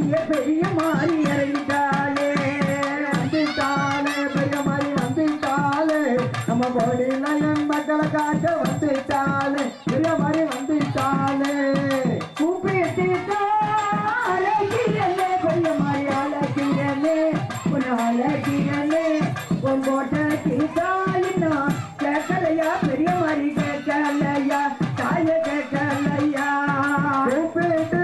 பெரிய மாறி இறங்கிட்டாலே வந்துட்டாலே பெரிய மாறி வந்துட்டாலே நம்ம கோடியில என் மக்களை காட்ட வந்துட்டாலே பெரிய மாறி வந்துட்டாலே கூப்பிட்டு அழைக்கிறே பெரிய மாறி அழைக்கிறே உன்னை அழைக்கிறே உன் கோட்டை கேட்டாலின்னா கேட்கலையா பெரிய மாறி கேட்கலையா தாய கேட்கலையா கூப்பிட்டு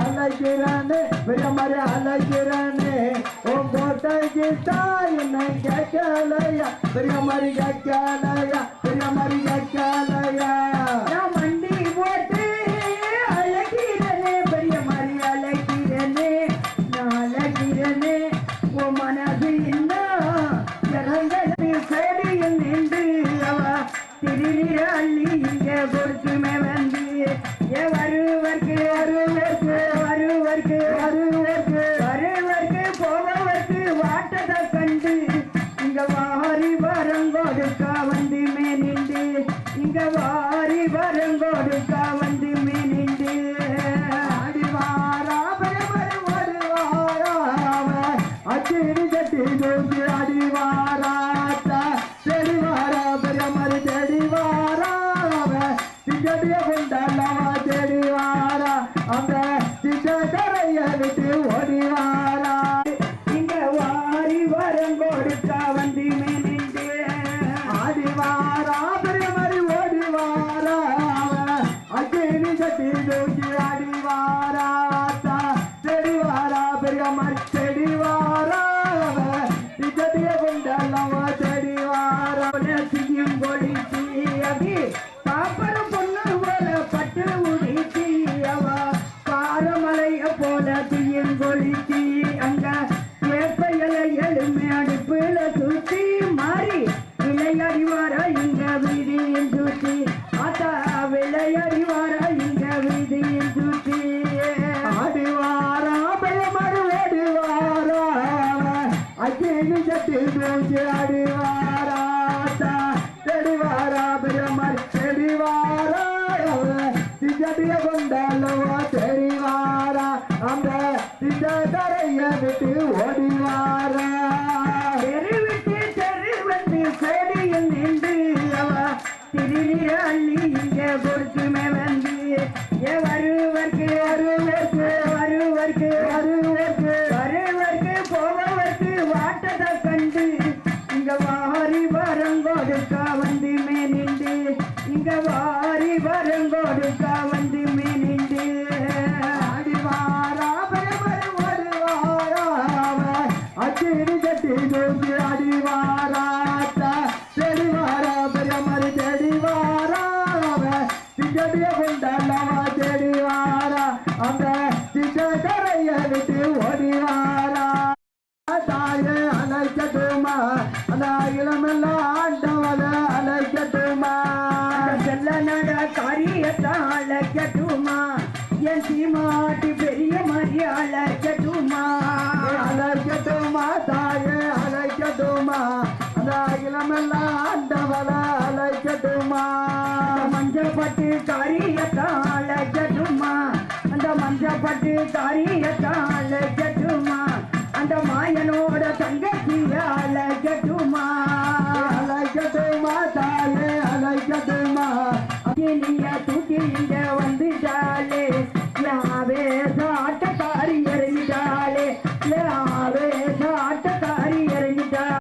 அழைக்கிறானே பெரிய மாறி அழைக்கிறானே உன் கோட்டைக்கு தாய் என்ன கேட்கலையா பெரிய மாறி கேட்கலையா பெரிய மாறி கேட்கலையா நான் மண்டி போட்டு அழைக்கிறேனே பெரிய மாறி அழைக்கிறேனே நான் அழைக்கிறேனே உன் மனது இன்னும் இறங்கி சேடியில் நின்று அவ திருநீர அள்ளி இங்க பொறுத்துமே வந்து வருவர்க்கு வருவர்க்கு வருவர்க்கு வருவர்க்கு வருவர்க்கு போவர்க்கு வாட்டத்தை கண்டு இங்க வாரி வரங்கோடுக்கா வந்து மேனிண்டு இங்க வாரி வரங்கோடுக்கா வந்து மேனிண்டு அடிவாரா பெருமரு வருவாரா அச்சிடி கட்டி தூக்கி அடிவாரா தெடிவாரா பெருமரு தெடிவாரா திஜடிய கொண்டாலவா தெடிவாரா அந்த திஜகரைய விட்டு ஓடிவாரா இங்க வாரி வரங்கோடுக்கா வந்து மேனிண்டு ஆடிவாரா பெருமரு ஓடிவாரா அச்சிடி கட்டி தூக்கி அடிவாரா தெடிவாரா பெருமரு தெடிவாரா திஜடிய கொண்டாலவா தெடிவாரா செய்யும் கொடிச்சி அபி பாப்பரும் பொண்ணு போல பட்டு உடிச்சி அவ பாரமலைய போல தீயும் கொடிச்சி அங்க வேப்பையில எழுமே அடுப்புல சுத்தி மாறி விளையாடிவார இங்க வீதியின் சுத்தி ஆத்தா விளையாடிவார இங்க வீதியின் சுத்தி ஆடிவாரா பயமறு ஓடிவாரா அச்சேவி சட்டி தூக்கி ஆடிவாரா தெடிவாரா பெருமாள் தெடிவாரா திஜடிய கொண்டாலவா தெடிவாரா அந்த திஜகரைய விட்டு ஓடிவாரா தெரு விட்டு தெரு வந்து சேடியில் நின்று அவ திருநீர அள்ளி இங்க பொறுத்துமே வந்து வருவர்க்கு வருவர்க்கு வருவர்க்கு வருவர்க்கு வருவர்க்கு போவர்க்கு வாட்டத்தை கண்டு இங்க வாரி வரங்கோடுக்கா வந்து மேனிண்டு இங்க வாரி வரங்கோடுக்கா வந்து மேனிண்டு அடிவாரா பெருமரு வருவாரா அச்சிடி கட்டி தூக்கி அடிவாரா தெடிவாரா பெருமரு தெடிவாரா திஜடிய கொண்டாலவா தெடிவாரா அந்த திஜகரைய விட்டு ஓடிவாரா தாய அழைக்கட்டுமா அந்த இளமெல்லாம் ஆண்டவள அழைக்கட்டுமா செல்ல நட காரியத்தை அழைக்கட்டுமா என் சீமாட்டி பெரிய மாதிரி அழைக்கட்டுமா அழைக்கட்டுமா தாய அழைக்கட்டுமா அந்த இளமெல்லாம் ஆண்டவள அழைக்கட்டுமா மஞ்சப்பட்டு காரியத்தை அழைக்கட்டுமா அந்த மஞ்சப்பட்டு காரியத்தை அழைக்க